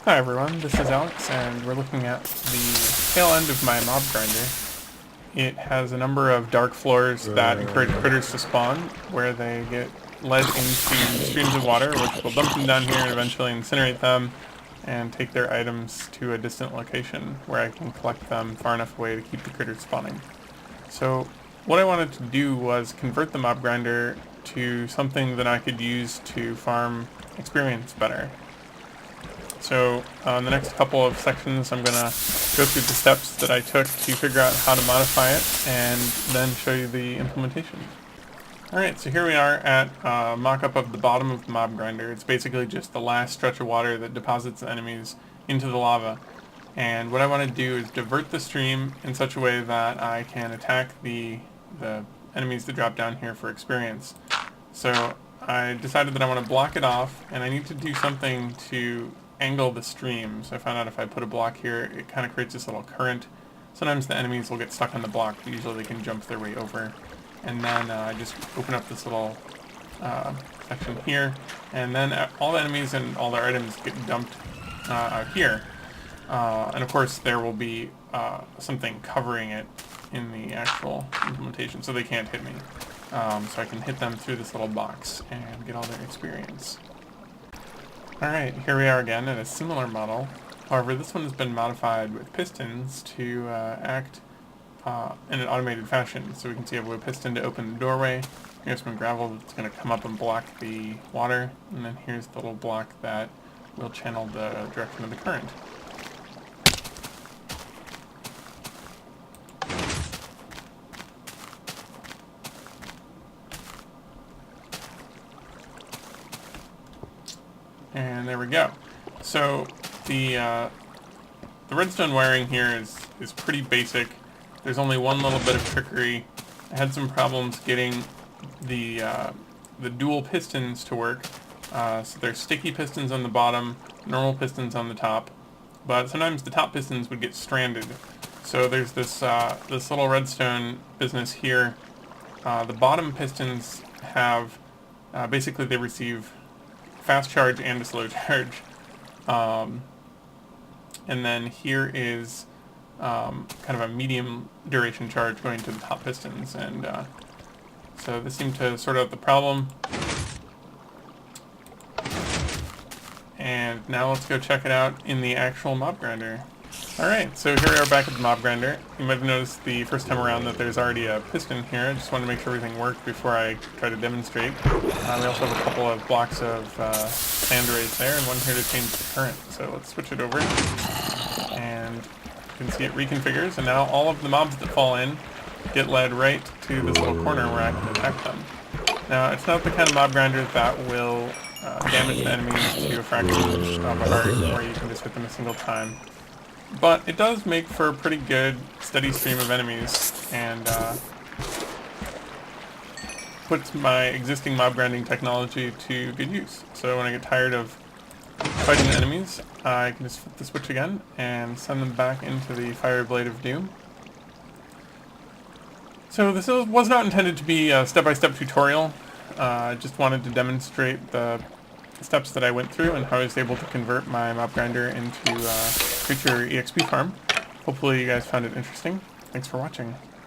Hi everyone, this is Alex, and we're looking at the tail end of my mob grinder. It has a number of dark floors that encourage critters to spawn, where they get led into streams of water, which will dump them down here and eventually incinerate them, and take their items to a distant location, where I can collect them far enough away to keep the critters spawning. So what I wanted to do was convert the mob grinder to something that I could use to farm experience better. So in the next couple of sections I'm going to go through the steps that I took to figure out how to modify it and then show you the implementation. Alright, so here we are at a mock-up of the bottom of the mob grinder. It's basically just the last stretch of water that deposits the enemies into the lava. And what I want to do is divert the stream in such a way that I can attack the enemies that drop down here for experience. So I decided that I want to block it off, and I need to do something to angle the stream. So I found out if I put a block here, it kind of creates this little current. Sometimes the enemies will get stuck on the block, but usually they can jump their way over. And then I just open up this little section here, and then all the enemies and all their items get dumped out here. And of course there will be something covering it in the actual implementation, so they can't hit me. So I can hit them through this little box and get all their experience. Alright, here we are again in a similar model. However, this one has been modified with pistons to act in an automated fashion. So we can see I have a piston to open the doorway. Here's some gravel that's going to come up and block the water. And then here's the little block that will channel the direction of the current. And there we go. So the redstone wiring here is pretty basic. There's only one little bit of trickery. I had some problems getting the dual pistons to work. So there's sticky pistons on the bottom, normal pistons on the top, but sometimes the top pistons would get stranded. So there's this little redstone business here. The bottom pistons have basically they receive fast charge and a slow charge. And then here is kind of a medium duration charge going to the top pistons, and so this seemed to sort out the problem. And now let's go check it out in the actual mob grinder. Alright, so here we are back at the mob grinder. You might have noticed the first time around that there's already a piston here. I just wanted to make sure everything worked before I try to demonstrate. We also have a couple of blocks of sand arrays there, and one here to change the current. So let's switch it over, and you can see it reconfigures, and now all of the mobs that fall in get led right to this little corner where I can attack them. Now, it's not the kind of mob grinder that will damage the enemies to a fraction of a heart, where you can just hit them a single time. But it does make for a pretty good, steady stream of enemies, and puts my existing mob grinding technology to good use. So when I get tired of fighting the enemies, I can just flip the switch again and send them back into the Fiery Blade of Doom. So this was not intended to be a step-by-step tutorial. I just wanted to demonstrate the steps that I went through and how I was able to convert my mob grinder into a creature EXP farm. Hopefully you guys found it interesting. Thanks for watching.